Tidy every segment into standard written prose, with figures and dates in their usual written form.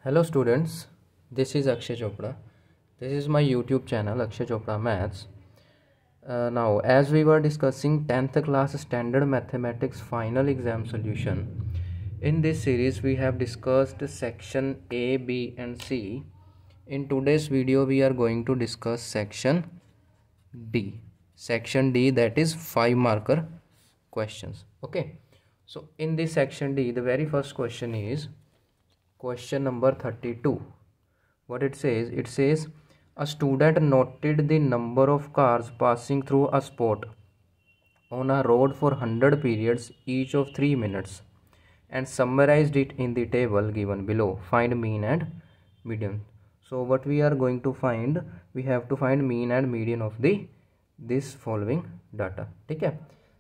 Hello students, this is Akshay Chopra. This is my YouTube channel Akshay Chopra Maths. Now as we were discussing 10th class standard mathematics final exam solution, in this series we have discussed section A, B and C. In today's video we are going to discuss section D. Section D, that is 5 marker questions. Okay, so in this section D the very first question is question number 32. What it says, a student noted the number of cars passing through a spot on a road for 100 periods each of 3 minutes and summarized it in the table given below. Find mean and median. So what we are going to find, we have to find mean and median of this following data. ठीक है,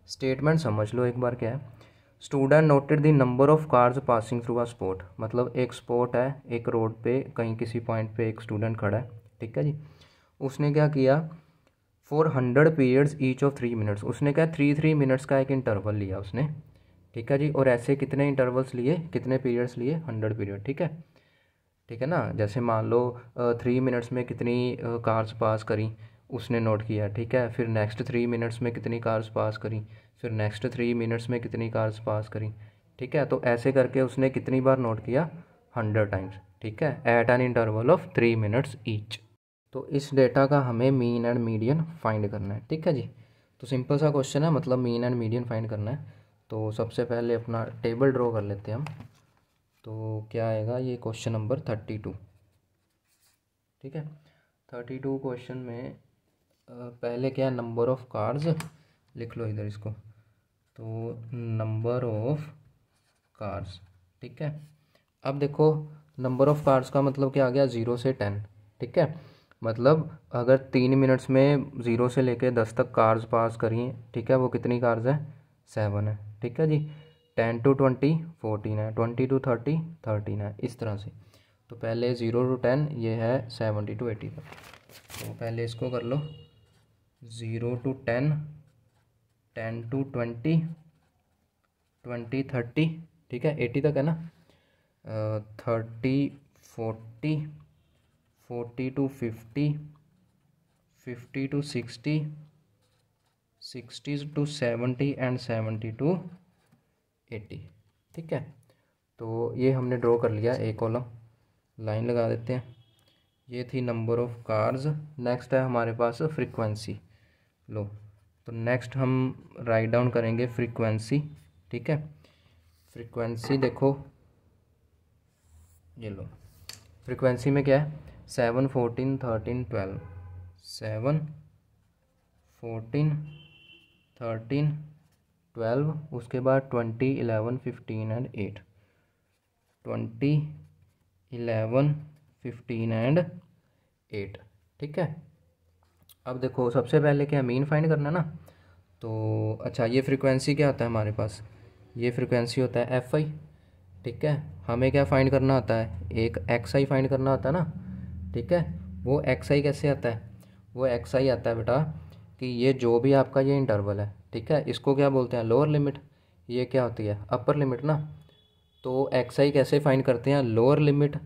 statement समझ लो एक बार क्या है. Student noted the number of cars passing through a spot, मतलब एक spot है, एक रोड पे कहीं किसी पॉइंट पे एक स्टूडेंट खड़ा है. ठीक है जी, उसने क्या किया, for 100 periods each of 3 minutes, उसने क्या 3 मिनट्स का एक इंटरवल लिया उसने. ठीक है जी, और ऐसे कितने इंटरवल्स लिए, कितने पीरियड्स लिए, 100 पीरियड. ठीक है ना. जैसे मान लो 3 मिनट्स में कितनी कार्स पास करी उसने नोट किया. ठीक है, फिर नेक्स्ट 3 मिनट्स में कितनी कार्स पास करी, फिर नेक्स्ट 3 मिनट्स में कितनी कार्स पास करी. ठीक है, तो ऐसे करके उसने कितनी बार नोट किया, 100 टाइम्स. ठीक है, at an interval of 3 minutes each. तो इस डेटा का हमें मीन एंड मीडियन फाइंड करना है. ठीक है जी, तो सिंपल सा क्वेश्चन है, मतलब मीन एंड मीडियन फाइंड करना है. तो सबसे पहले अपना टेबल ड्रॉ कर लेते हैं हम. तो क्या आएगा, ये क्वेश्चन नंबर 32. ठीक है, 32 क्वेश्चन में पहले क्या है, नंबर ऑफ कार्स लिख लो इधर इसको. तो नंबर ऑफ कार्स. ठीक है, अब देखो नंबर ऑफ कार्स का मतलब क्या आ गया, 0 से 10. ठीक है, मतलब अगर 3 मिनट्स में 0 से लेके 10 तक कार्स पास करी. ठीक है, वो कितनी कार्स है, 7 है. ठीक है जी, 10 to 20 14 है, 20 to 30 13 है, इस तरह से. तो पहले 0 to 10 ये है 70 to 80 तक. तो पहले इसको कर लो, 0 to 10, 10 to 20, 20 30. ठीक है, 80 तक है ना. 30 40, 40 to 50, 50 to 60, 60 to 70 and 70 to 80. ठीक है, तो ये हमने ड्रॉ कर लिया एक कॉलम. लाइन लगा देते हैं. ये थी नंबर ऑफ कार्स. नेक्स्ट है हमारे पास फ्रीक्वेंसी. लो, तो नेक्स्ट हम राइट डाउन करेंगे फ्रीक्वेंसी. ठीक है, फ्रीक्वेंसी देखो, ये लो, फ्रीक्वेंसी में क्या है, 7 14 13 12, 7 14 13 12, उसके बाद 20 11 15 एंड 8, 20 11 15 एंड 8. ठीक है, अब देखो सबसे पहले क्या मीन फाइंड करना ना. तो अच्छा, ये फ्रीक्वेंसी क्या होता है हमारे पास, ये फ्रीक्वेंसी होता है एफ आई. ठीक है, हमें क्या फाइंड करना होता है, एक एक्स आई फाइंड करना होता है ना. ठीक है, वो एक्स आई कैसे आता है, वो एक्स आई आता है बेटा कि ये जो भी आपका ये इंटरवल है. ठीक है, इसको क्या बोलते हैं, लोअर लिमिट. ये क्या होती है, अपर लिमिट ना. तो एक्स आई कैसे फाइंड करते हैं, lower limit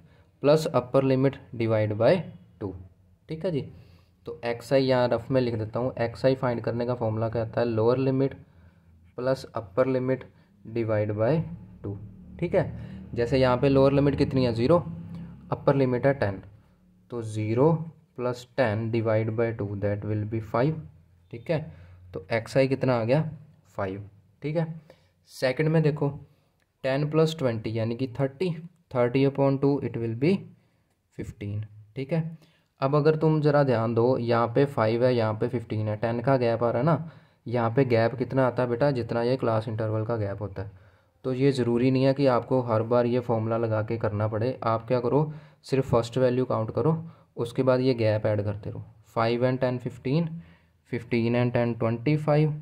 plus upper limit divide by 2. ठीक है जी, तो एक्स आई यहाँ रफ में लिख देता हूँ. एक्स आई फाइंड करने का फॉर्मूला क्या होता है, lower limit plus upper limit divide by 2. ठीक है, जैसे यहाँ पे लोअर लिमिट कितनी है, 0, अपर लिमिट है 10, तो 0 plus 10 divide by 2 that will B 5. ठीक है, तो एक्स आई कितना आ गया, 5. ठीक है, सेकंड में देखो 10 प्लस 20 यानी कि 30, 30/2 इट विल बी 15. ठीक है, अब अगर तुम ज़रा ध्यान दो, यहाँ पे 5 है, यहाँ पे 15 है, 10 का गैप आ रहा है ना. यहाँ पे गैप कितना आता है बेटा, जितना ये क्लास इंटरवल का गैप होता है. तो ये ज़रूरी नहीं है कि आपको हर बार ये फॉर्मूला लगा के करना पड़े. आप क्या करो, सिर्फ फर्स्ट वैल्यू काउंट करो, उसके बाद ये गैप ऐड करते रहो. 5 and 10 15, 15 and 10 25,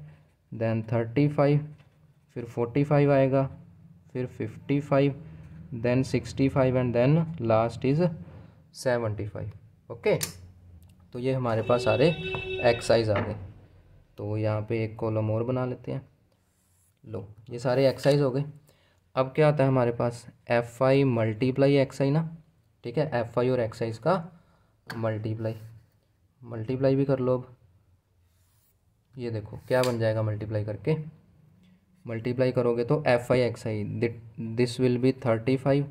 देन 35, फिर 45 आएगा, फिर 55, then 65 and then last is 75. Okay, तो ये हमारे पास सारे एक्सरसाइज आ गए. तो यहाँ पे एक कॉलम और बना लेते हैं. लो, ये सारे एक्सरसाइज हो गए. अब क्या आता है हमारे पास, एफ आई मल्टीप्लाई एक्स आई ना. ठीक है, एफ आई और एक्स आई इसका मल्टीप्लाई भी कर लो। अब ये देखो क्या बन जाएगा, मल्टीप्लाई करोगे तो F I X I this will be 35,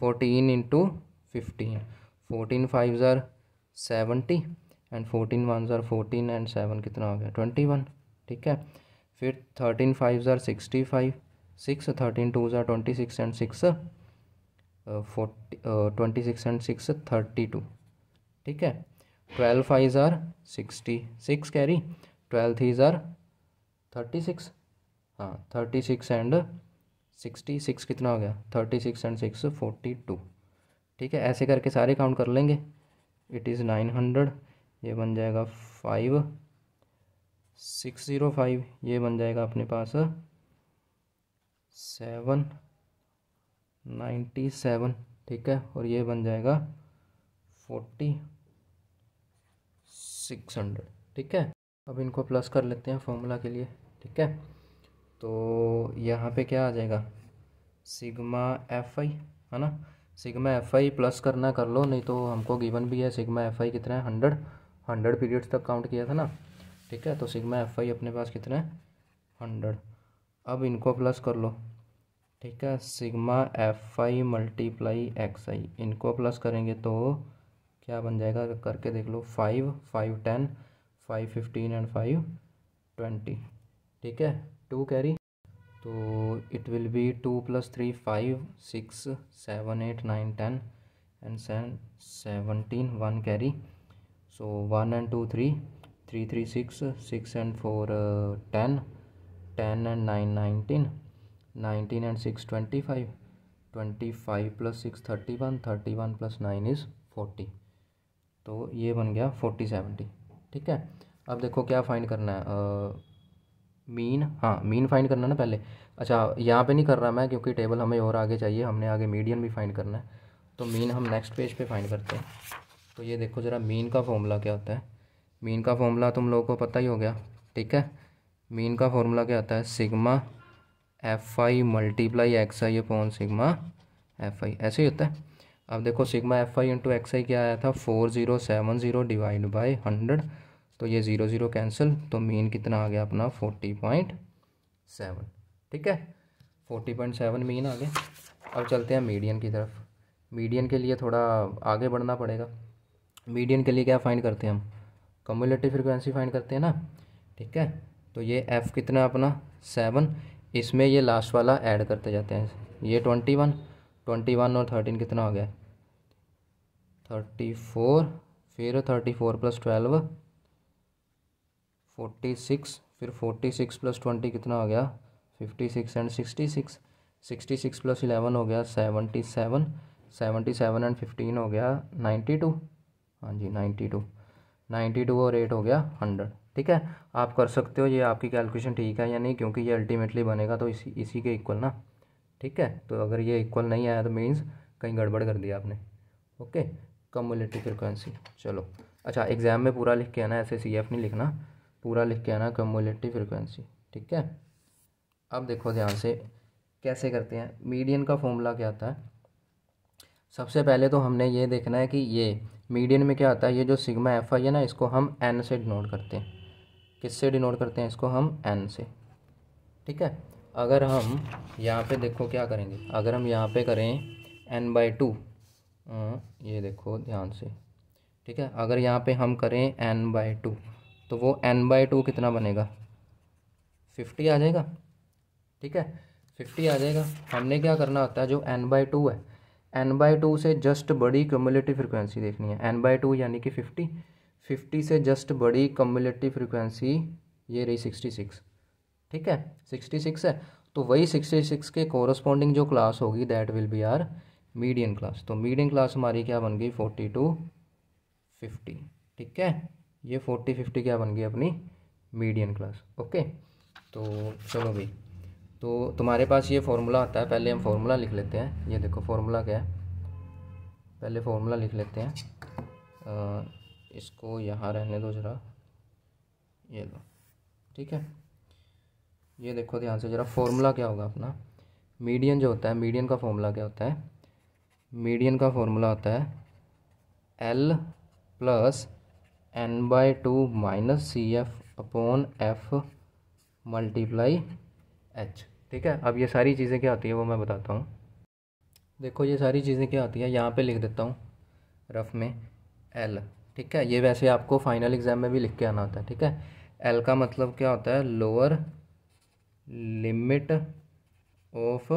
14 into 15, 14 fives are 70 and 14 ones are 14 and 7 कितना हो गया 21। ठीक है, फिर 13 fives are 65, 6 13 twos are 26 and 6 26 and 6 32। ठीक है, 12 fives are 66 carry, 12 threes are 36, हाँ 36 एंड 66 कितना हो गया 36 एंड 6 42। ठीक है, ऐसे करके सारे काउंट कर लेंगे। इट इज़ 900, ये बन जाएगा 5605, ये बन जाएगा अपने पास 797। ठीक है, और ये बन जाएगा 4600। ठीक है, अब इनको प्लस कर लेते हैं फॉर्मूला के लिए। ठीक है, तो यहाँ पे क्या आ जाएगा, सिग्मा एफ आई है ना, सिग्मा एफ आई प्लस करना कर लो, नहीं तो हमको गिवन भी है सिग्मा एफ आई कितना है 100 पीरियड्स तक काउंट किया था ना। ठीक है, तो सिग्मा एफ आई अपने पास कितना है 100। अब इनको प्लस कर लो। ठीक है, sigma F I multiply X I, इनको प्लस करेंगे तो क्या बन जाएगा, करके देख लो, 5 5 10 5 15 एंड 5 20। ठीक है, 2 कैरी, तो it will be 2 + 3 5 6 7 8 9 10 and 17 1 carry, so 1 and 2 3 3 3 6 6 and 4 10 10 and 9 19 19 and 6 25 25 + 6 31 31 + 9 is 40। तो ये बन गया 40 70। ठीक है, अब देखो क्या फाइंड करना है, मीन, हाँ मीन फाइंड करना है ना पहले। अच्छा, यहाँ पे नहीं कर रहा मैं क्योंकि टेबल हमें और आगे चाहिए, हमने आगे मीडियन भी फाइंड करना है, तो मीन हम नेक्स्ट पेज पे फाइंड करते हैं। तो ये देखो ज़रा मीन का फॉर्मूला क्या होता है। मीन का फॉर्मूला तुम लोगों को पता ही हो गया। ठीक है, मीन का फॉर्मूला क्या होता है, sigma F I multiply X I upon sigma F I, ऐसे ही होता है। अब देखो sigma F I into X I क्या आया था 4070 डिवाइड बाई 100, तो ये 0 0 कैंसिल, तो मीन कितना आ गया अपना 40.7। ठीक है, 40.7 मीन आ गया। अब चलते हैं मीडियन की तरफ। मीडियन के लिए थोड़ा आगे बढ़ना पड़ेगा। मीडियन के लिए क्या फाइंड करते हैं हम, कम्युलेटिव फ्रीक्वेंसी फाइंड करते हैं ना। ठीक है, तो ये एफ़ कितना अपना 7, इसमें ये लास्ट वाला ऐड करते जाते हैं, ये 21 और 13 कितना हो गया 34, फिर 34 + 12 46, फिर 46 + 20 कितना हो गया 56 एंड 66, 66 + 11 हो गया 77, 77 एंड 15 हो गया 92, हाँ जी 92, 92 और 8 हो गया 100। ठीक है, आप कर सकते हो, ये आपकी कैलकुलेशन ठीक है या नहीं, क्योंकि ये अल्टीमेटली बनेगा तो इसी के इक्वल ना। ठीक है, तो अगर ये इक्वल नहीं आया तो मीन्स कहीं गड़बड़ कर दिया आपने। ओके, कम्युलेटिव फ्रिक्वेंसी, चलो अच्छा एग्ज़ाम में पूरा लिख के आना, ऐसे सी एफ नहीं लिखना, पूरा लिख के आना कम्युलेटिव फ्रिक्वेंसी। ठीक है, अब देखो ध्यान से कैसे करते हैं। मीडियन का फॉर्मूला क्या आता है, सबसे पहले तो हमने ये देखना है कि ये मीडियन में क्या आता है, ये जो सिग्मा एफ आई है ना, इसको हम एन से डिनोट करते हैं। किससे डिनोट करते हैं इसको, हम एन से। ठीक है, अगर हम यहाँ पे देखो क्या करेंगे, अगर हम यहाँ पे करें n/2, ये देखो ध्यान से। ठीक है, अगर यहाँ पे हम करें n/2, तो वो n/2 कितना बनेगा 50 आ जाएगा। ठीक है, 50 आ जाएगा। हमने क्या करना होता है, जो n/2 है, n/2 से जस्ट बड़ी क्यूमुलेटिव फ्रिक्वेंसी देखनी है। n/2 यानी कि 50 से जस्ट बड़ी क्यूमुलेटिव फ्रिक्वेंसी ये रही 66। ठीक है, 66 है, तो वही 66 के कोरस्पॉन्डिंग जो क्लास होगी that will be our median class. तो मीडियन क्लास हमारी क्या बन गई 40 to 50। ठीक है, ये 40 50 क्या बन गई अपनी मीडियन क्लास। ओके, तो चलो भाई, तो तुम्हारे पास ये फार्मूला आता है, पहले हम फार्मूला लिख लेते हैं। ये देखो फार्मूला क्या है, पहले फार्मूला लिख लेते हैं। इसको यहाँ रहने दो ज़रा, ये लो। ठीक है, ये देखो ध्यान से ज़रा, फार्मूला क्या होगा अपना, मीडियन जो होता है, मीडियन का फार्मूला क्या होता है, मीडियन का फॉर्मूला होता है L plus n/2 minus CF upon F multiply H। ठीक है, अब ये सारी चीज़ें क्या होती है वो मैं बताता हूँ। देखो ये सारी चीज़ें क्या होती है, यहाँ पे लिख देता हूँ रफ में L। ठीक है, ये वैसे आपको फाइनल एग्ज़ाम में भी लिख के आना होता है। ठीक है, L का मतलब क्या होता है, lower limit of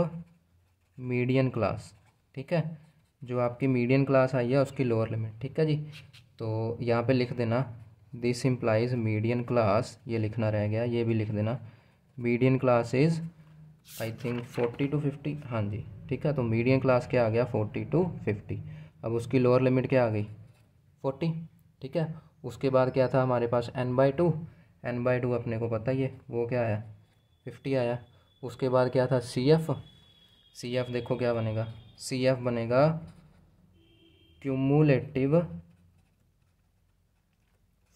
median class. ठीक है, जो आपकी मीडियन क्लास आई है उसकी लोअर लिमिट। ठीक है जी, तो यहाँ पे लिख देना दिस इम्प्लाइज मीडियन क्लास, ये लिखना रह गया, ये भी लिख देना median class is I think 40 to 50। हाँ जी, ठीक है, तो मीडियन क्लास क्या आ गया 40 to 50। अब उसकी लोअर लिमिट क्या आ गई 40। ठीक है, उसके बाद क्या था हमारे पास n/2, n/2 अपने को पता ही है वो क्या आया 50 आया। उसके बाद क्या था CF देखो क्या बनेगा, CF बनेगा cumulative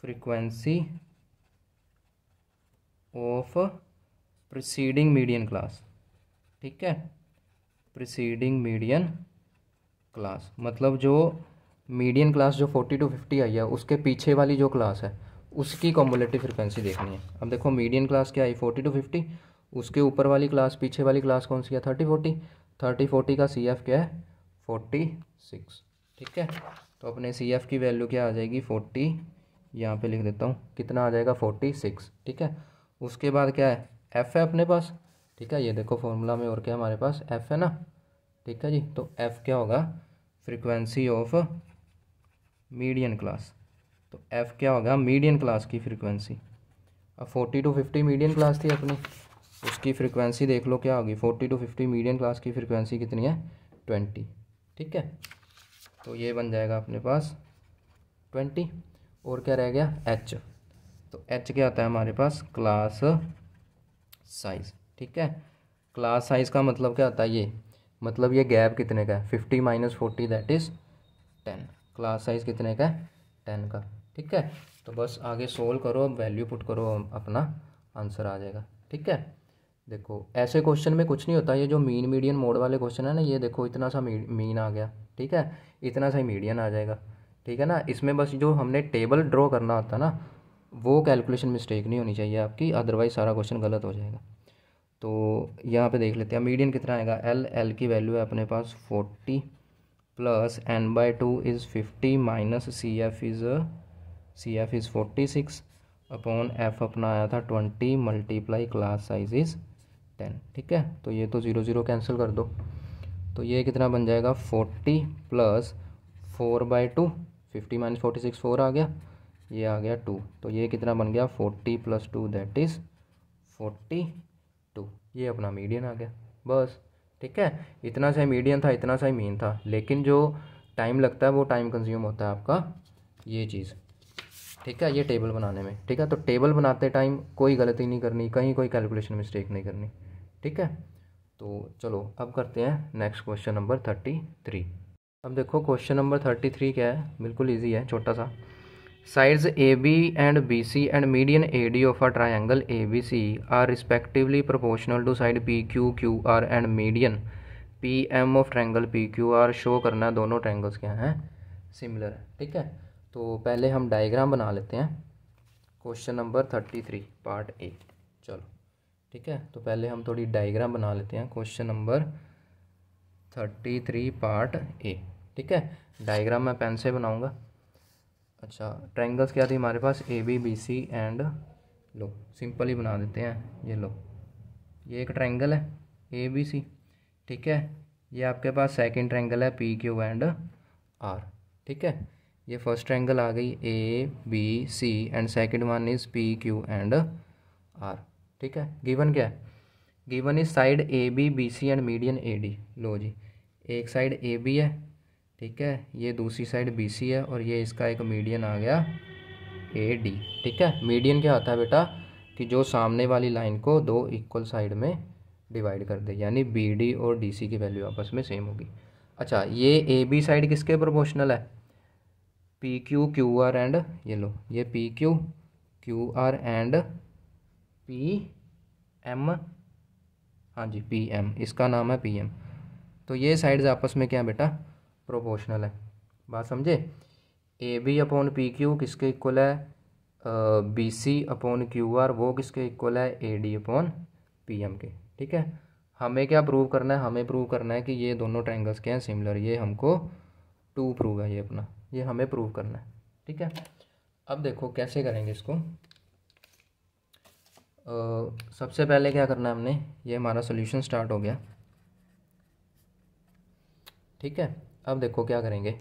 frequency of preceding median class. ठीक है, प्रीसीडिंग मीडियन क्लास मतलब जो मीडियन क्लास जो 40 to 50 आई है उसके पीछे वाली जो क्लास है उसकी कॉम्युलेटिव फ्रीक्वेंसी देखनी है। अब देखो मीडियन क्लास क्या आई 40 to 50, उसके ऊपर वाली क्लास पीछे वाली क्लास कौन सी है 30-40, 30-40 का CF क्या है 46। ठीक है, तो अपने CF की वैल्यू क्या आ जाएगी 40, यहाँ पे लिख देता हूँ कितना आ जाएगा 46। ठीक है, उसके बाद क्या है F है अपने पास। ठीक है, ये देखो फॉर्मूला में और क्या हमारे पास F है ना। ठीक है जी, तो F क्या होगा फ्रीक्वेंसी ऑफ मीडियन क्लास, तो F क्या होगा मीडियन क्लास की फ्रीक्वेंसी। अब 40 to 50 मीडियन क्लास थी अपनी, उसकी फ्रीक्वेंसी देख लो क्या होगी 40 to 50 मीडियन क्लास की फ्रीक्वेंसी कितनी है 20। ठीक है, तो ये बन जाएगा अपने पास 20। और क्या रह गया H, तो H क्या आता है हमारे पास क्लास साइज़। ठीक है, क्लास साइज़ का मतलब क्या होता है, ये मतलब ये गैप कितने का है 50 - 40 दैट इज़ 10। क्लास साइज़ कितने का है 10 का। ठीक है, तो बस आगे सोल्व करो, अब वैल्यू पुट करो, अपना आंसर आ जाएगा। ठीक है, देखो ऐसे क्वेश्चन में कुछ नहीं होता, ये जो मीन मीडियन मोड वाले क्वेश्चन है ना, ये देखो इतना सा मीन आ गया। ठीक है, इतना सा ही मीडियन आ जाएगा। ठीक है ना, इसमें बस जो हमने टेबल ड्रॉ करना होता ना वो कैलकुलेशन मिस्टेक नहीं होनी चाहिए आपकी, अदरवाइज सारा क्वेश्चन गलत हो जाएगा। तो यहाँ पे देख लेते हैं मीडियन कितना आएगा, L की वैल्यू है अपने पास 40 plus n/2 is 50 minus CF is 46 upon F अपना आया था 20 मल्टीप्लाई क्लास साइज इज़ 10। ठीक है, तो ये तो 0 0 कैंसिल कर दो, तो ये कितना बन जाएगा 40 प्लस 4/2, 50 - 46 4 आ गया, ये आ गया 2, तो ये कितना बन गया 40 + 2 दैट इज़ 42। ये अपना मीडियन आ गया बस। ठीक है, इतना सा मीडियन था, इतना सा ही मीन था, लेकिन जो टाइम लगता है वो टाइम कंज्यूम होता है आपका ये चीज़। ठीक है, ये टेबल बनाने में। ठीक है, तो टेबल बनाते टाइम कोई गलती नहीं करनी, कहीं कोई कैलकुलेशन मिस्टेक नहीं करनी। ठीक है, तो चलो अब करते हैं नेक्स्ट क्वेश्चन नंबर 33। अब देखो क्वेश्चन नंबर 33 क्या है, बिल्कुल ईजी है, छोटा सा। Sides AB and BC and median AD of a triangle ABC are respectively proportional to side PQ, QR and median PM of triangle PQR। Show करना है दोनों ट्रायंगल्स क्या हैं सिमिलर है। ठीक है, तो पहले हम डायग्राम बना लेते हैं क्वेश्चन नंबर 33 पार्ट ए। चलो ठीक है, तो पहले हम थोड़ी डायग्राम बना लेते हैं क्वेश्चन नंबर 33 पार्ट ए। ठीक है, डायग्राम मैं पेन से बनाऊंगा। अच्छा, ट्रायंगल्स क्या थी हमारे पास ABBC एंड, लो सिंपल ही बना देते हैं, ये लो ये एक ट्रायंगल है ABC। ठीक है, ये आपके पास सेकंड ट्रायंगल है PQ एंड R। ठीक है, ये फर्स्ट ट्रायंगल आ गई ABC and second one is PQ and R। ठीक है, गिवन क्या है, given is side ABBC and median AD। लो जी, एक साइड AB है, ठीक है, ये दूसरी साइड BC है और ये इसका एक मीडियन आ गया AD। ठीक है, मीडियन क्या होता है बेटा कि जो सामने वाली लाइन को दो इक्वल साइड में डिवाइड कर दे, यानी BD और DC की वैल्यू आपस में सेम होगी। अच्छा, ये AB साइड किसके प्रोपोर्शनल है PQ QR एंड, ये लो ये PQ QR एंड PM, हाँ जी PM, इसका नाम है PM। तो ये साइड्स आपस में क्या है बेटा प्रोपोर्शनल है। बात समझे? A B upon P Q किसके इक्वल है? B C upon Q R, वो किसके इक्वल है? A D upon P M के। ठीक है, हमें क्या प्रूव करना है? हमें प्रूव करना है कि ये दोनों ट्रायंगल्स क्या हैं? सिमिलर। ये हमको टू प्रूव है, ये अपना, ये हमें प्रूव करना है। ठीक है, अब देखो कैसे करेंगे इसको। सबसे पहले क्या करना है हमने, ये हमारा सोल्यूशन स्टार्ट हो गया। ठीक है, अब देखो क्या करेंगे।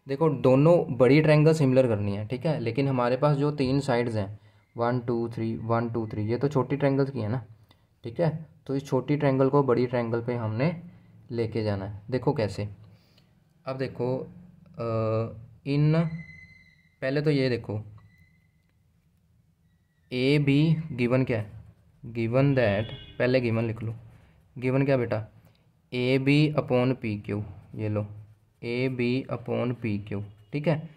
देखो दोनों बड़ी ट्रायंगल सिमिलर करनी है। ठीक है, लेकिन हमारे पास जो तीन साइड्स हैं 1 2 3 1 2 3, ये तो छोटी ट्रायंगल्स की है ना। ठीक है, तो इस छोटी ट्रायंगल को बड़ी ट्रायंगल पे हमने लेके जाना है। देखो कैसे। अब देखो इन पहले तो ये देखो, ए बी गिवन क्या है? गिवन दैट, पहले गिवन लिख लो। गिवन क्या बेटा? A B upon P Q. ये लो, A B upon P Q. ठीक है,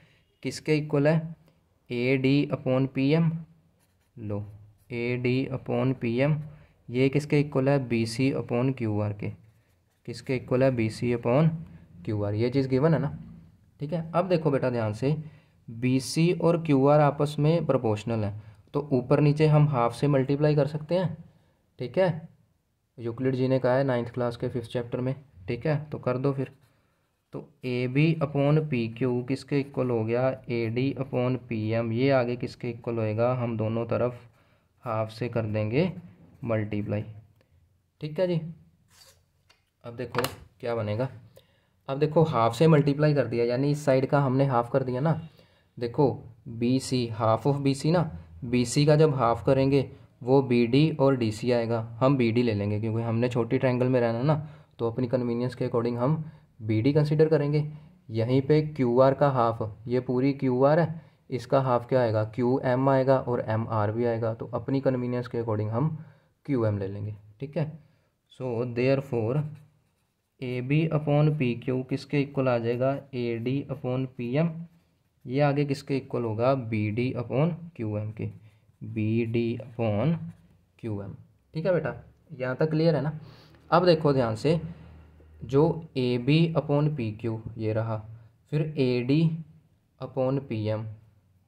किसके इक्वल है? A D upon P M. लो, A D upon P M, ये किसके इक्वल है? B C upon Q R के। किसके इक्वल है? B C upon Q R. ये चीज़ गिवन है ना। ठीक है, अब देखो बेटा ध्यान से, बी सी और क्यू आर आपस में प्रोपोर्शनल है, तो ऊपर नीचे हम हाफ से मल्टीप्लाई कर सकते हैं। ठीक है, यूक्लिड जी ने कहा है 9th क्लास के 5th चैप्टर में। ठीक है, तो कर दो फिर। तो A B upon P Q किसके इक्वल हो गया? A D upon P M. ये आगे किसके इक्वल होएगा? हम दोनों तरफ हाफ से कर देंगे मल्टीप्लाई। ठीक है जी, अब देखो क्या बनेगा। अब देखो हाफ से मल्टीप्लाई कर दिया, यानी इस साइड का हमने हाफ कर दिया ना। देखो B C, half of B C ना, बी सी का जब हाफ करेंगे वो बी डी और डी सी आएगा। हम बी डी ले लेंगे क्योंकि हमने छोटी ट्रायंगल में रहना ना, तो अपनी कन्वीनियंस के अकॉर्डिंग हम बी डी कंसिडर करेंगे। यहीं पे क्यू आर का हाफ, ये पूरी क्यू आर है, इसका हाफ क्या आएगा? क्यू एम आएगा और एम आर भी आएगा, तो अपनी कन्वीनियंस के अकॉर्डिंग हम क्यू एम ले लेंगे। ठीक है, so therefore A B upon P Q किसके इक्वल आ जाएगा? A D upon P M. ये आगे किसके इक्वल होगा? B D upon Q M के। B D upon Q M. ठीक है बेटा, यहाँ तक क्लियर है ना। अब देखो ध्यान से, जो A B upon P Q ये रहा, फिर A D upon P M,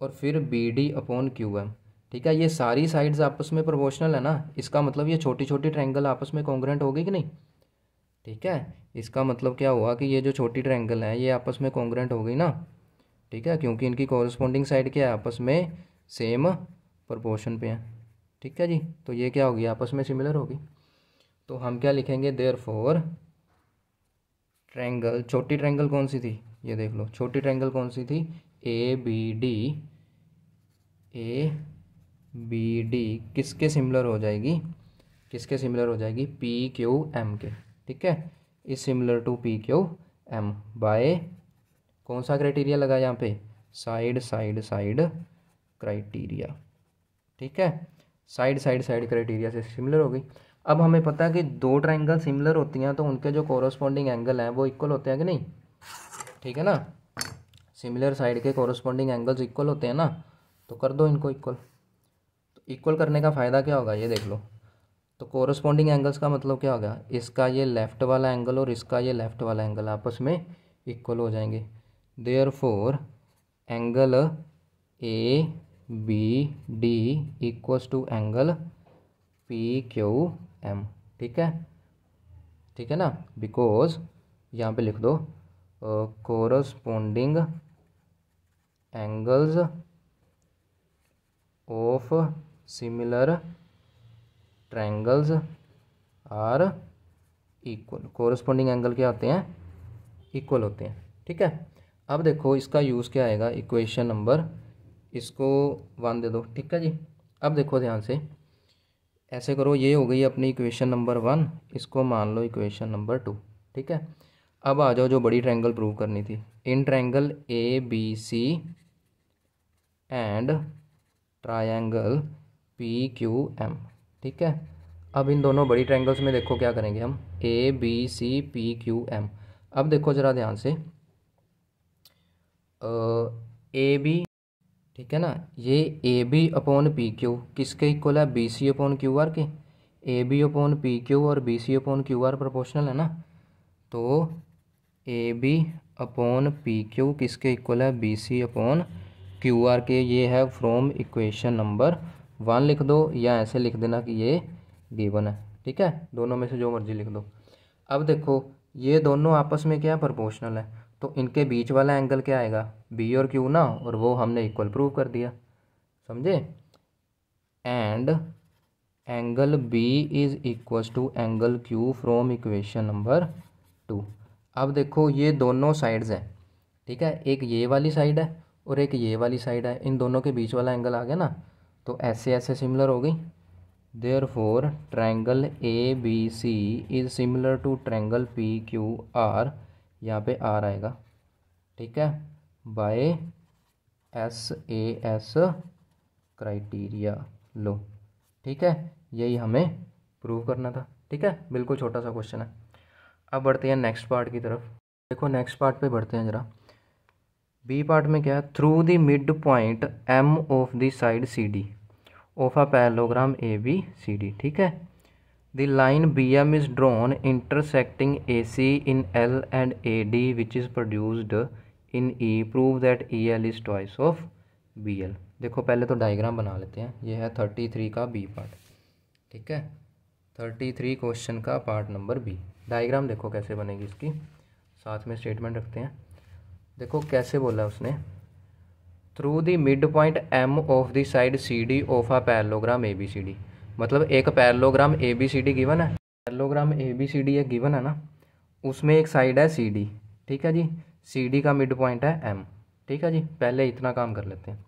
और फिर B D upon Q M. ठीक है, ये सारी साइड्स आपस में प्रोपोर्शनल है ना। इसका मतलब ये छोटी छोटी ट्रायंगल आपस में कॉन्ग्रुएंट होगी कि नहीं? ठीक है, इसका मतलब क्या हुआ कि ये जो छोटी ट्रायंगल है ये आपस में कॉन्ग्रुएंट हो गई ना। ठीक है, क्योंकि इनकी कॉरस्पॉन्डिंग साइड क्या है? आपस में सेम प्रोपोर्शन पे है। ठीक है जी, तो ये क्या होगी? आपस में सिमिलर होगी। तो हम क्या लिखेंगे? देयरफॉर ट्रायंगल, छोटी ट्रायंगल कौन सी थी? ये देख लो, छोटी ट्रायंगल कौन सी थी? A B D. A B D किसके सिमिलर हो जाएगी? किसके सिमिलर हो जाएगी? पी क्यू एम के। ठीक है, is similar to P Q M by कौन सा क्राइटेरिया लगा यहाँ पे? Side side side criteria. ठीक है, साइड साइड साइड क्राइटेरिया से सिमिलर हो गई। अब हमें पता है कि दो ट्रायंगल सिमिलर होती हैं तो उनके जो कोरस्पॉन्डिंग एंगल हैं वो इक्वल होते हैं कि नहीं? ठीक है ना, सिमिलर साइड के कोरस्पॉन्डिंग एंगल्स इक्वल होते हैं ना, तो कर दो इनको इक्वल। तो इक्वल करने का फ़ायदा क्या होगा? ये देख लो, तो कोरस्पॉन्डिंग एंगल्स का मतलब क्या होगा? इसका ये लेफ़्ट वाला एंगल और इसका ये लेफ़्ट वाला एंगल आपस में इक्वल हो जाएंगे। Therefore angle A B D equals to angle P Q M. ठीक है, ठीक है ना, बिकॉज यहाँ पे लिख दो corresponding angles of similar triangles are equal. Corresponding angle क्या होते हैं? इक्वल होते हैं। ठीक है, अब देखो इसका यूज़ क्या आएगा? इक्वेशन नंबर, इसको 1 दे दो। ठीक है जी, अब देखो ध्यान से, ऐसे करो, ये हो गई अपनी इक्वेशन नंबर 1, इसको मान लो इक्वेशन नंबर 2। ठीक है, अब आ जाओ जो बड़ी ट्रायंगल प्रूव करनी थी। In triangle A B C and triangle P Q M. ठीक है, अब इन दोनों बड़ी ट्रायंगल्स में देखो क्या करेंगे हम? A B C P Q M. अब देखो ज़रा ध्यान से, ए बी, ठीक है ना, ये A B upon P Q किसके इक्वल है? B C upon Q R के। A B upon P Q और B C upon Q R proportional है ना, तो A B upon P Q किसके इक्वल है, B C upon Q R के। ये है फ्रॉम इक्वेशन नंबर 1 लिख दो, या ऐसे लिख देना कि ये गिवन है। ठीक है, दोनों में से जो मर्जी लिख दो। अब देखो ये दोनों आपस में क्या प्रोपोर्शनल है, तो इनके बीच वाला एंगल क्या आएगा, बी और क्यू ना, और वो हमने इक्वल प्रूव कर दिया, समझे। And angle B is equal to angle Q from equation number 2। अब देखो ये दोनों साइड्स हैं, ठीक है, एक ये वाली साइड है और एक ये वाली साइड है, इन दोनों के बीच वाला एंगल आ गया ना, तो ऐसे ऐसे सिमिलर हो गई। Therefore triangle A B C is similar to triangle P Q R, यहाँ पे आर आएगा, ठीक है, by S A S criteria. लो ठीक है, यही हमें प्रूव करना था। ठीक है, बिल्कुल छोटा सा क्वेश्चन है। अब बढ़ते हैं नेक्स्ट पार्ट की तरफ। देखो नेक्स्ट पार्ट पे बढ़ते हैं जरा। बी पार्ट में क्या है, through the mid point M of the side C D of a parallelogram A B C D. ठीक है, the line B M is drawn intersecting A C in L and A D which is produced in E, prove that E L is twice of B L. देखो पहले तो diagram बना लेते हैं। ये है 33 का बी पार्ट, ठीक है, 33 क्वेश्चन का पार्ट नंबर बी। डायग्राम देखो कैसे बनेगी इसकी, साथ में स्टेटमेंट रखते हैं। देखो कैसे बोला उसने, through the mid point M of the side C D of a parallelogram A B C D. मतलब एक parallelogram A B C D given है, parallelogram A B C D एक गिवन है ना, उसमें एक साइड है सी डी। ठीक है जी, सी डी का मिड पॉइंट है एम। ठीक है जी, पहले इतना काम कर लेते हैं।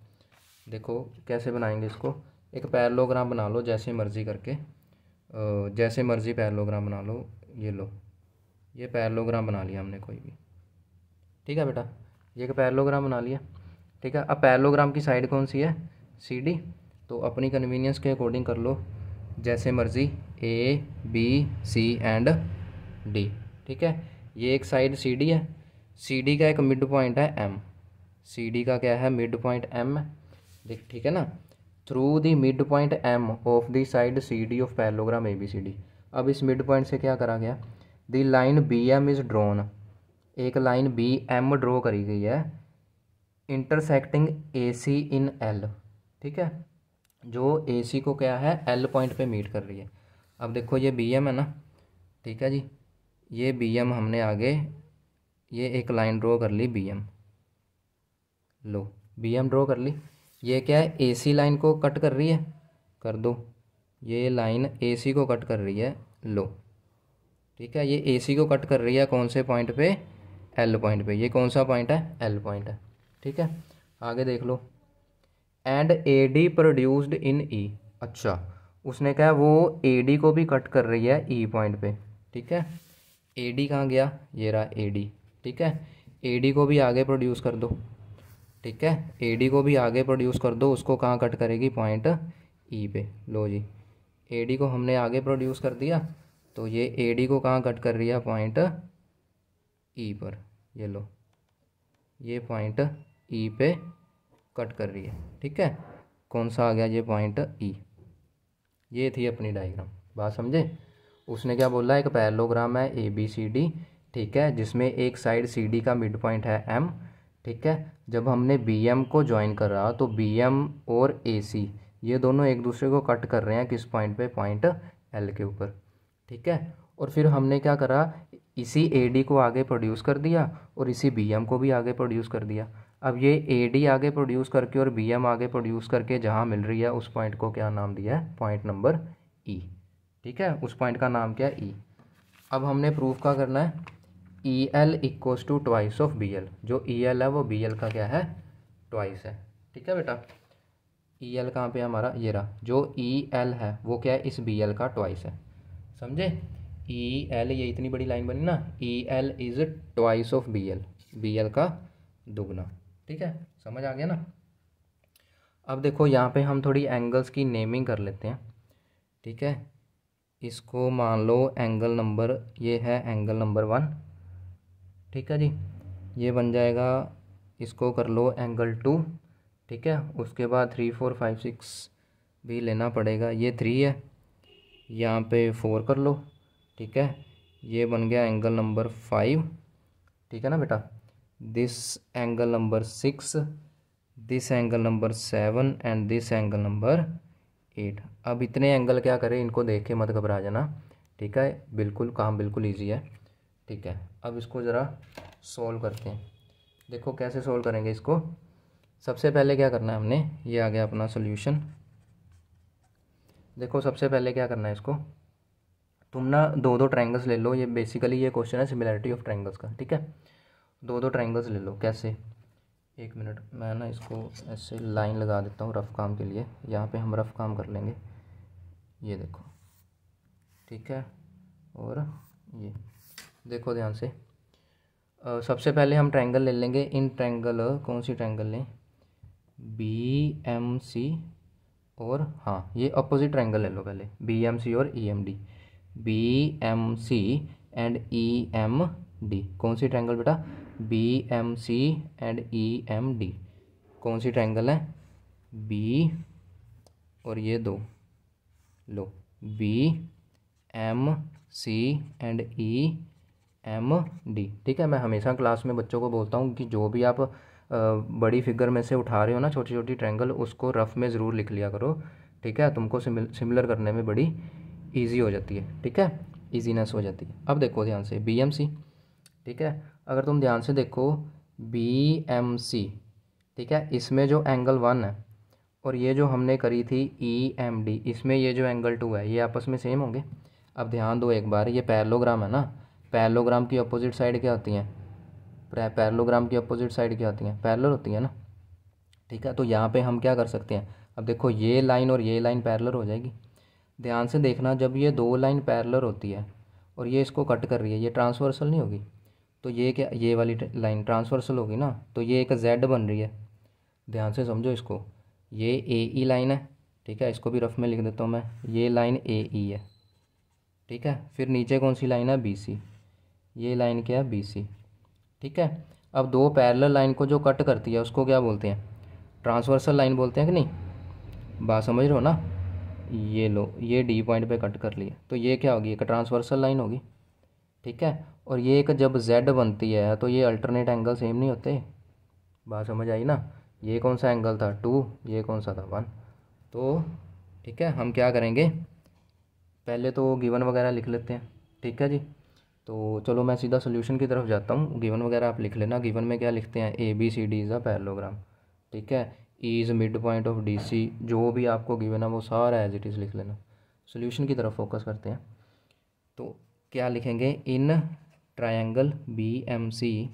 देखो कैसे बनाएंगे इसको, एक पैरेललोग्राम बना लो जैसे मर्जी करके, जैसे मर्जी पैरेललोग्राम बना लो। ये लो, ये पैरेललोग्राम बना लिया हमने कोई भी। ठीक है बेटा, ये एक पैरेललोग्राम बना लिया। ठीक है, अब पैरेललोग्राम की साइड कौन सी है, सी डी। तो अपनी कन्वीनियंस के अकॉर्डिंग कर लो जैसे मर्जी, A B C and D. ठीक है, ये एक साइड सी डी है, सी डी का एक मिड पॉइंट है एम, सी डी का क्या है, मिड पॉइंट एम है। देख ठीक है ना, through the mid point M of the side C D of parallelogram A B C D. अब इस मिड पॉइंट से क्या करा गया, the line B M is drawn, एक लाइन बी एम ड्रॉ करी गई है, intersecting A C in L. ठीक है, जो ए सी को क्या है, एल पॉइंट पे मीट कर रही है। अब देखो ये बी एम है ना, ठीक है जी, ये बी एम हमने आगे ये एक लाइन ड्रॉ कर ली बी एम। लो बी एम ड्रॉ कर ली, ये क्या है, ए सी लाइन को कट कर रही है, कर दो, ये लाइन ए सी को कट कर रही है। लो ठीक है, ये ए सी को कट कर रही है कौन से पॉइंट पे, एल पॉइंट पे। ये कौन सा पॉइंट है, एल पॉइंट है। ठीक है, आगे देख लो, and A D produced in E. अच्छा, उसने कहा वो ए डी को भी कट कर रही है ई पॉइंट पे। ठीक है, ए डी कहाँ गया, ये रहा ए डी। ठीक है, ए डी को भी आगे प्रोड्यूस कर दो। ठीक है, ए डी को भी आगे प्रोड्यूस कर दो, उसको कहाँ कट करेगी, पॉइंट ई पे। लो जी, ए डी को हमने आगे प्रोड्यूस कर दिया, तो ये ए डी को कहाँ कट कर रही है, पॉइंट ई पर। ये लो, ये पॉइंट ई पे कट कर रही है। ठीक है, कौन सा आ गया, ये पॉइंट ई। ये थी अपनी डायग्राम, बात समझे। उसने क्या बोला, एक पैरेललोग्राम है ए बी सी डी, ठीक है, जिसमें एक साइड सी डी का मिड पॉइंट है एम। ठीक है, जब हमने बी एम को ज्वाइन करा तो बी एम और ए सी ये दोनों एक दूसरे को कट कर रहे हैं किस पॉइंट पे, पॉइंट एल के ऊपर। ठीक है, और फिर हमने क्या करा, इसी ए डी को आगे प्रोड्यूस कर दिया और इसी बी एम को भी आगे प्रोड्यूस कर दिया। अब ये ए डी आगे प्रोड्यूस करके और बी एम आगे प्रोड्यूस करके जहाँ मिल रही है उस पॉइंट को क्या नाम दिया है, पॉइंट नंबर ई। ठीक है, उस पॉइंट का नाम क्या है, ई। अब हमने प्रूफ क्या करना है, E L equals to twice of B L. जो ई एल है वो बी एल का क्या है, ट्वाइस है। ठीक है बेटा, ई एल कहाँ पे हमारा, ये रहा, जो ई एल है वो क्या है, इस बी एल का ट्वाइस है। समझे, ई एल, ये इतनी बड़ी लाइन बनी ना, E L is twice of B L का दुगना। ठीक है, समझ आ गया ना। अब देखो यहाँ पे हम थोड़ी एंगल्स की नेमिंग कर लेते हैं। ठीक है, इसको मान लो एंगल नंबर, ये है एंगल नंबर 1। ठीक है जी, ये बन जाएगा, इसको कर लो एंगल 2। ठीक है, उसके बाद 3 4 5 6 भी लेना पड़ेगा, ये 3 है, यहाँ पे 4 कर लो। ठीक है, ये बन गया एंगल नंबर 5। ठीक है ना बेटा। This angle number 6, this angle number 7 and this angle number 8। अब इतने एंगल क्या करें, इनको देख के मत घबरा जाना, ठीक है, बिल्कुल काम बिल्कुल ईजी है, ठीक है। अब इसको ज़रा सोल्व करते हैं। देखो कैसे सोल्व करेंगे इसको। सबसे पहले क्या करना है हमने, ये आ गया अपना सोल्यूशन। देखो सबसे पहले क्या करना है इसको, तुम ना दो दो ट्रायंगल्स ले लो। ये बेसिकली ये क्वेश्चन है सिमिलैरिटी ऑफ ट्रायंगल्स का, ठीक है। दो दो ट्रायंगल्स ले लो। कैसे, एक मिनट मैं ना इसको ऐसे लाइन लगा देता हूँ रफ़ काम के लिए। यहाँ पे हम रफ़ काम कर लेंगे, ये देखो, ठीक है। और ये देखो ध्यान से, सबसे पहले हम ट्रायंगल ले लेंगे। इन ट्रायंगल, कौन सी ट्रायंगल लें, BMC और हाँ ये अपोजिट ट्रायंगल ले लो पहले, BMC और EMD। BMC एंड EMD, कौन सी ट्रायंगल बेटा, BMC एंड EMD। कौन सी ट्रायंगल है, B और ये दो लो, BMC एंड EMD, ठीक है। मैं हमेशा क्लास में बच्चों को बोलता हूँ कि जो भी आप बड़ी फिगर में से उठा रहे हो ना छोटी छोटी ट्रायंगल, उसको रफ में ज़रूर लिख लिया करो, ठीक है। तुमको सिमिलर करने में बड़ी इजी हो जाती है, ठीक है, इजीनेस हो जाती है। अब देखो ध्यान से, BMC, ठीक है। अगर तुम ध्यान से देखो BMC, ठीक है, इसमें जो एंगल 1 है और ये जो हमने करी थी EMD, इसमें ये जो एंगल 2 है, ये आपस में सेम होंगे। अब ध्यान दो एक बार, ये पैरेललोग्राम है ना, पैरेललोग्राम की अपोजिट साइड क्या होती हैं, पैरेललोग्राम की अपोजिट साइड क्या होती हैं, पैरेलल होती है ना, ठीक है। तो यहाँ पे हम क्या कर सकते हैं, अब देखो ये लाइन और ये लाइन पैरेलल हो जाएगी। ध्यान से देखना, जब ये दो लाइन पैरेलल होती है और ये इसको कट कर रही है, ये ट्रांसवर्सल नहीं होगी, तो ये क्या, ये वाली लाइन ट्रांसवर्सल होगी ना, तो ये एक Z बन रही है। ध्यान से समझो इसको, ये AE लाइन है, ठीक है, इसको भी रफ में लिख देता हूँ मैं, ये लाइन AE है, ठीक है। फिर नीचे कौन सी लाइन है, BC, ये लाइन क्या है, BC, ठीक है। अब दो पैरेलल लाइन को जो कट करती है उसको क्या बोलते हैं, ट्रांसवर्सल लाइन बोलते हैं कि नहीं, बात समझ रहे हो ना। ये लो, ये D पॉइंट पे कट कर लिया, तो ये क्या होगी, एक ट्रांसवर्सल लाइन होगी, ठीक है। और ये एक जब Z बनती है तो ये अल्टरनेट एंगल सेम नहीं होते, बात समझ आई ना। ये कौन सा एंगल था, 2, ये कौन सा था, 1। तो ठीक है, हम क्या करेंगे, पहले तो गिवन वगैरह लिख लेते हैं, ठीक है जी। तो चलो मैं सीधा सोल्यूशन की तरफ जाता हूँ, गिवन वगैरह आप लिख लेना। गिवन में क्या लिखते हैं, ABCD इज़ अ पैरेललोग्राम, ठीक है। E is mid point of DC, जो भी आपको गिवन है वो सारा एज इट इज़ लिख लेना। सोल्यूशन की तरफ फोकस करते हैं, तो क्या लिखेंगे, in triangle BMC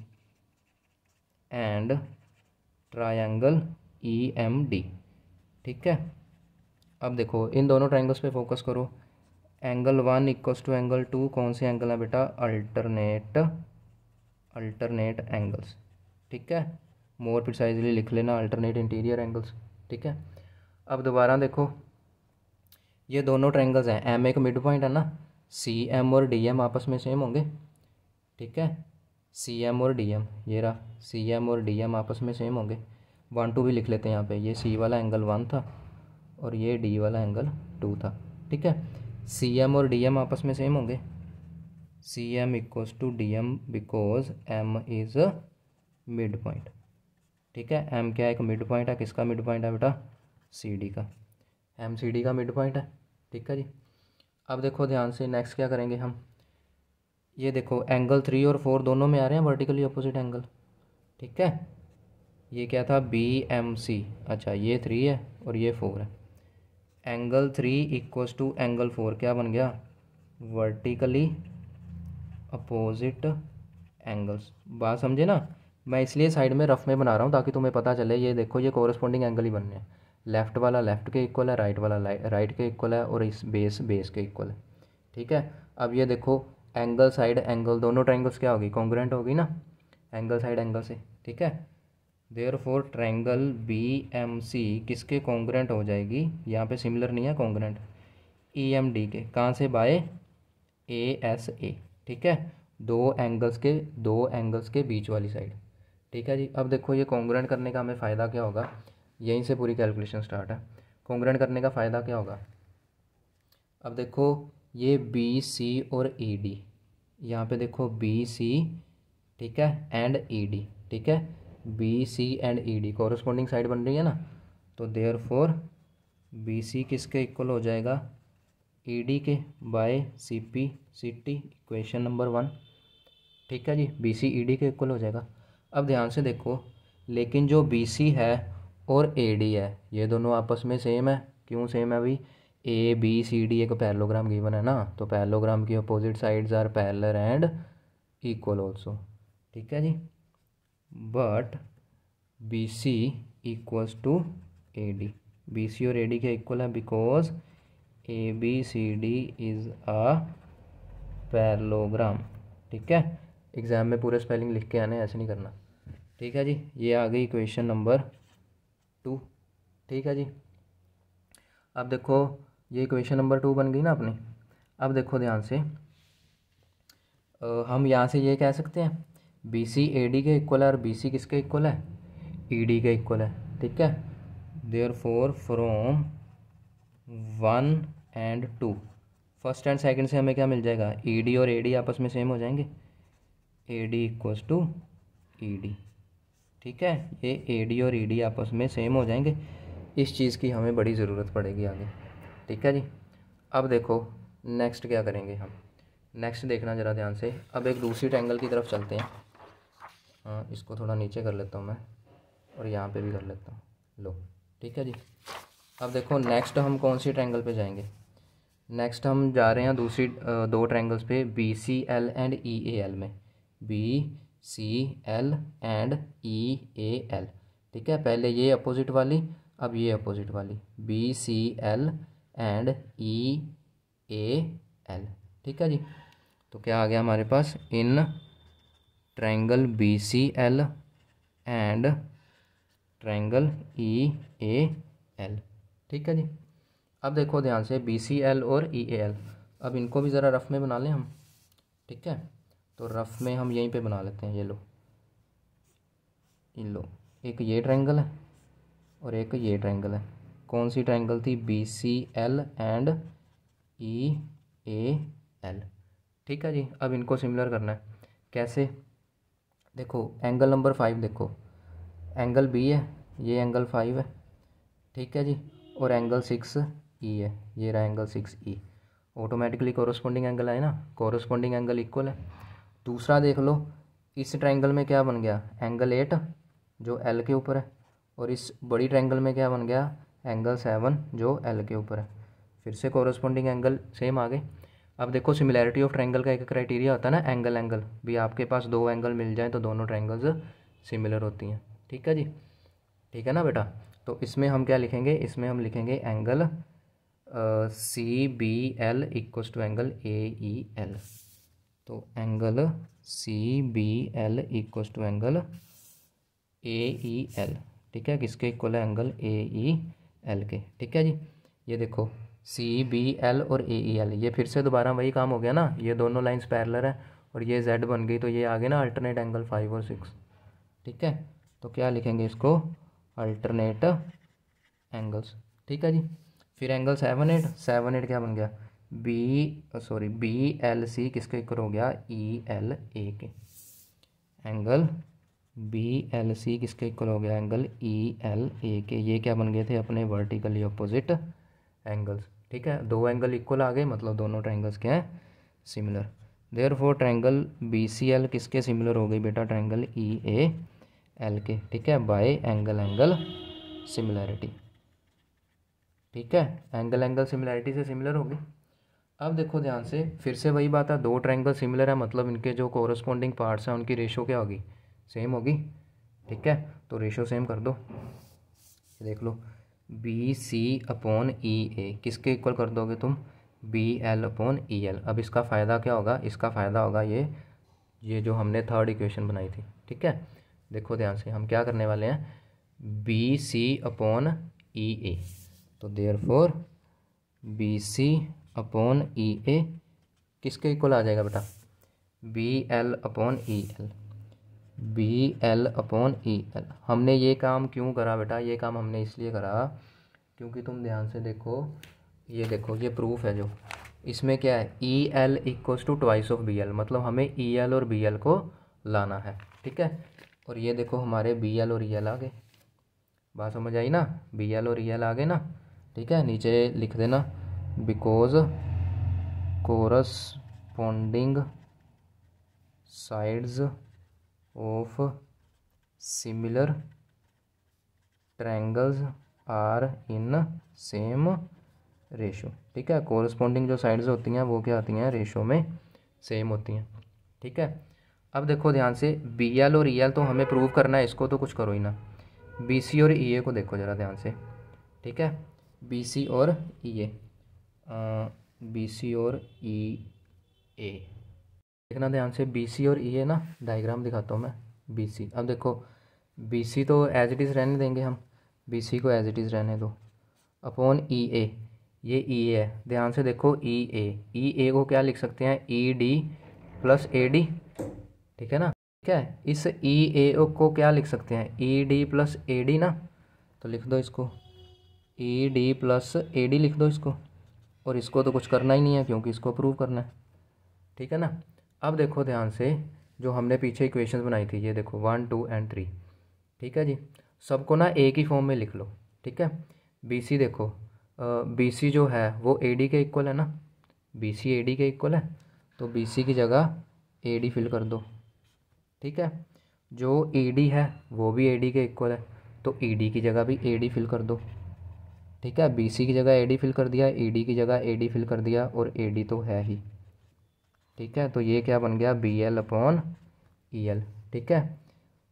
and triangle EMD, ठीक है। अब देखो इन दोनों ट्रायंगल्स पे फोकस करो। एंगल 1 इक्वल्स टू एंगल 2 कौन से एंगल है बेटा, अल्टरनेट एंगल्स, ठीक है। मोर प्रिसाइजली लिख लेना, अल्टरनेट इंटीरियर एंगल्स, ठीक है। अब दोबारा देखो, ये दोनों ट्रायंगल्स हैं, M एक मिड पॉइंट है ना, CM और DM आपस में सेम होंगे, ठीक है। CM और DM, ये रहा, CM और DM आपस में सेम होंगे। 1 2 भी लिख लेते हैं यहाँ पे, ये C वाला एंगल 1 था और ये D वाला एंगल 2 था, ठीक है। CM और DM आपस में सेम होंगे, CM equals to DM because M is mid point, ठीक है। M क्या है, एक मिड पॉइंट है, किसका मिड पॉइंट है बेटा, CD का, MCD का मिड पॉइंट है, ठीक है जी। अब देखो ध्यान से, नेक्स्ट क्या करेंगे हम, ये देखो एंगल 3 और 4 दोनों में आ रहे हैं वर्टिकली अपोजिट एंगल, ठीक है। ये क्या था, BMC, अच्छा ये 3 है और ये 4 है। एंगल 3 इक्वल्स टू एंगल 4 क्या बन गया, वर्टिकली अपोजिट एंगल्स, बात समझे ना। मैं इसलिए साइड में रफ में बना रहा हूँ ताकि तुम्हें पता चले। ये देखो ये कोरस्पॉन्डिंग एंगल ही बनने हैं, लेफ़्ट वाला लेफ़्ट के इक्वल है, राइट वाला राइट के इक्वल है और इस बेस के इक्वल है, ठीक है। अब ये देखो एंगल साइड एंगल, दोनों ट्रायंगल्स क्या होगी, कॉन्ग्रुएंट होगी ना एंगल साइड एंगल से, ठीक है। देयरफॉर ट्रायंगल BMC किसके कॉन्ग्रुएंट हो जाएगी, यहाँ पे सिमिलर नहीं है, कॉन्ग्रुएंट EMD के, कहाँ से, बाय ASA, ठीक है। दो एंगल्स के बीच वाली साइड, ठीक है जी। अब देखो ये कॉन्ग्रुएंट करने का हमें फ़ायदा क्या होगा, यहीं से पूरी कैलकुलेशन स्टार्ट है। कॉन्ग्रुएंट करने का फ़ायदा क्या होगा, अब देखो ये BC और ED, यहाँ पे देखो BC ठीक है, एंड ई डी, ठीक है, B C and E D corresponding side बन रही है ना, तो देयरफॉर बी सी किसके इक्वल हो जाएगा, ई डी के by C P C T, equation number 1। ठीक है जी, बी सी ई डी के इक्वल हो जाएगा। अब ध्यान से देखो, लेकिन जो बी सी है और ए डी है ये दोनों आपस में सेम है। क्यों सेम है भाई, ए बी सी डी एक पैरेललोग्राम गिवन है ना, तो पैरेललोग्राम की opposite sides are parallel and equal also. ठीक है जी, but B C equals to A D, B C और ए डी के इक्वल है because A B C D is a parallelogram. ठीक है, एग्ज़ाम में पूरे स्पेलिंग लिख के आने, ऐसे नहीं करना। ठीक है जी, ये आ गई इक्वेशन नंबर 2। ठीक है जी, अब देखो ये इक्वेशन नंबर 2 बन गई ना अपनी। अब देखो ध्यान से, हम यहाँ से ये कह सकते हैं बी सी ए डी के इक्वल है और बी सी किसके इक्वल है, ई डी के इक्वल है। ठीक है, therefore from 1 and 2 first and second से हमें क्या मिल जाएगा, ई डी और ए डी आपस में सेम हो जाएंगे, A D equals to E D. ठीक है, ये ए डी और ई डी आपस में सेम हो जाएंगे। इस चीज़ की हमें बड़ी ज़रूरत पड़ेगी आगे। ठीक है जी, अब देखो नेक्स्ट क्या करेंगे हम, नेक्स्ट देखना ज़रा ध्यान से। अब एक दूसरी ट्रायंगल की तरफ चलते हैं। हाँ, इसको थोड़ा नीचे कर लेता हूँ मैं और यहाँ पे भी कर लेता हूँ, लो। ठीक है जी, अब देखो नेक्स्ट हम कौन सी ट्रायंगल पे जाएंगे। नेक्स्ट हम जा रहे हैं दूसरी दो ट्रायंगल्स पे, B C L and E A L में, B C L and E A L. ठीक है, पहले ये अपोजिट वाली, अब ये अपोजिट वाली, B C L and E A L. ठीक है जी, तो क्या आ गया हमारे पास, in triangle B C L and triangle E A L. ठीक है जी, अब देखो ध्यान से, बी सी एल और ई ए एल, अब इनको भी ज़रा रफ़ में बना लें हम। ठीक है, तो रफ़ में हम यहीं पे बना लेते हैं, ये लो, लो, एक ये ट्रायंगल है और एक ये ट्रायंगल है। कौन सी ट्रायंगल थी, B C L and E A L. ठीक है जी, अब इनको सिमिलर करना है। कैसे, देखो एंगल नंबर 5 देखो, एंगल बी है, ये एंगल 5 है। ठीक है जी, और एंगल 6 ई है, ये रहा एंगल 6 ई। ऑटोमेटिकली कोरोस्पोंडिंग एंगल आए ना, कोरोस्पोंडिंग एंगल इक्वल है। दूसरा देख लो, इस ट्रायंगल में क्या बन गया, एंगल 8 जो एल के ऊपर है, और इस बड़ी ट्रायंगल में क्या बन गया, एंगल 7 जो एल के ऊपर है। फिर से कोरोस्पोंडिंग एंगल सेम आ गए। अब देखो सिमिलैरिटी ऑफ ट्रायंगल का एक क्राइटेरिया होता है ना, एंगल एंगल भी, आपके पास दो एंगल मिल जाए तो दोनों ट्रायंगल्स सिमिलर होती हैं। ठीक है जी, ठीक है ना बेटा। तो इसमें हम क्या लिखेंगे, इसमें हम लिखेंगे angle C B L equals to angle A E L. तो angle C B L equals to angle A E L. ठीक है, किसके इक्वल है, एंगल ए ई एल के। ठीक है जी, ये देखो सी बी एल और ए ई एल, ये फिर से दोबारा वही काम हो गया ना, ये दोनों लाइंस पैरेलल है और ये जेड बन गई, तो ये आ गए ना अल्टरनेट एंगल 5 और 6। ठीक है, तो क्या लिखेंगे इसको, अल्टरनेट एंगल्स। ठीक है जी, फिर एंगल 7 8 क्या बन गया, बी एल सी किसके इक्वल हो गया, ई एल ए के। एंगल बी एल सी किसके इक्वल हो गया, एंगल ई एल ए के। ये क्या बन गए थे, अपने वर्टिकली अपोजिट एंगल्स। ठीक है, दो एंगल इक्वल आ गए, मतलब दोनों ट्रायंगल्स क्या हैं, similar. Therefore triangle B C L किसके सिमिलर हो गई बेटा, ट्रायंगल ई ए एल के। ठीक है, बाय एंगल एंगल सिमिलैरिटी। ठीक है, एंगल एंगल सिमिलैरिटी से सिमिलर होगी। अब देखो ध्यान से, फिर से वही बात है, दो ट्रायंगल सिमिलर है मतलब इनके जो कोरस्पोंडिंग पार्ट्स हैं उनकी रेशो क्या होगी, सेम होगी। ठीक है, तो रेशो सेम कर दो, देख लो, B C upon E A किसके इक्वल कर दोगे तुम, B L upon E L. अब इसका फ़ायदा क्या होगा, इसका फ़ायदा होगा ये जो हमने थर्ड इक्वेशन बनाई थी। ठीक है, देखो ध्यान से, हम क्या करने वाले हैं, B C upon E A, तो therefore B C upon E A किसके इक्वल आ जाएगा बेटा, B L upon E L, B L upon E L. हमने ये काम क्यों करा बेटा, ये काम हमने इसलिए करा क्योंकि तुम ध्यान से देखो, ये देखो ये प्रूफ है जो, इसमें क्या है, E L equals to twice of B L, मतलब हमें ई एल और बी एल को लाना है, ठीक है। और ये देखो हमारे बी एल और ई एल आ गए, बात समझ आई ना, बी एल और ई एल आ गए ना, ठीक है। नीचे लिख देना because corresponding sides of similar triangles are in same ratio, ठीक है। कोरस्पॉन्डिंग जो साइड्स होती हैं वो क्या होती हैं, रेशो में सेम होती हैं, ठीक है। अब देखो ध्यान से, बी एल और ई एल तो हमें प्रूव करना है, इसको तो कुछ करो ही ना। बी सी और ई ए को देखो ज़रा ध्यान से, ठीक है। बी सी और ई ए, बी सी और ई ए देखना ध्यान से, बी सी और ई ए ना, डायग्राम दिखाता हूँ मैं। बी सी, अब देखो बी सी तो एज इट इज़ रहने देंगे हम, बी सी को एज इट इज़ रहने दो, अपॉन ई ए, ये ई ए है, ध्यान से देखो ई ए को क्या लिख सकते हैं, E D plus A D, ठीक है ना, ठीक है। इस ई ए को क्या लिख सकते हैं, E D plus A D ना, तो लिख दो इसको E D plus A D लिख दो इसको, और इसको तो कुछ करना ही नहीं है क्योंकि इसको प्रूव करना है, ठीक है ना। अब देखो ध्यान से, जो हमने पीछे इक्वेशंस बनाई थी, ये देखो 1 2 एंड 3, ठीक है जी, सबको ना एक ही फॉर्म में लिख लो, ठीक है। बी सी देखो, बी सी जो है वो ए डी के इक्वल है ना, बी सी ए डी के इक्वल है, तो बी सी की जगह ए डी फिल कर दो, ठीक है। जो ई डी है वो भी ए डी के इक्वल है, तो ई डी की जगह भी ए डी फिल कर दो, ठीक है। बी सी की जगह ए डी फिल कर दिया, ई डी की जगह ए डी फिल कर दिया, और ए डी तो है ही, ठीक है। तो ये क्या बन गया, B L upon E L, ठीक है।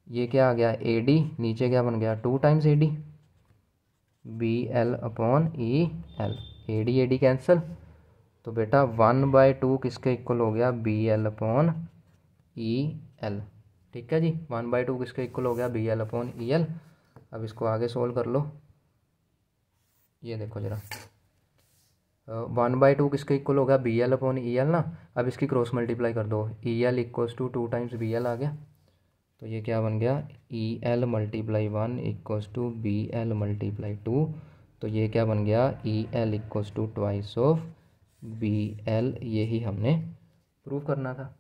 ये क्या आ गया, ए डी, नीचे क्या बन गया 2 times A D, B L upon E L, A D cancel, तो बेटा 1/2 किसके इक्वल हो गया, B L upon E L, ठीक है जी। 1/2 किसके इक्वल हो गया, B L upon E L. अब इसको आगे सोल्व कर लो, ये देखो जरा, 1/2 किसके इक्वल होगा, B L upon E L ना। अब इसकी क्रॉस मल्टीप्लाई कर दो, E L equals to 2 times B L आ गया, तो ये क्या बन गया, E L multiply 1 equals to B L multiply 2, तो ये क्या बन गया, E L equals to twice of B L, यही हमने प्रूव करना था,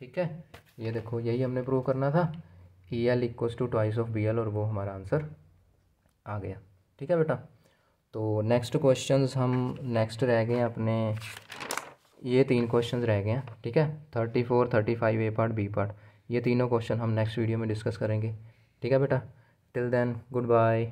ठीक है। ये देखो यही हमने प्रूव करना था, E L equals to twice of B L, और वो हमारा आंसर आ गया, ठीक है बेटा। तो नेक्स्ट क्वेश्चंस हम नेक्स्ट रह गए हैं अपने, ये 3 क्वेश्चंस रह गए हैं, ठीक है। 34 35 ए पार्ट बी पार्ट, ये तीनों क्वेश्चन हम नेक्स्ट वीडियो में डिस्कस करेंगे, ठीक है बेटा। Till then good bye.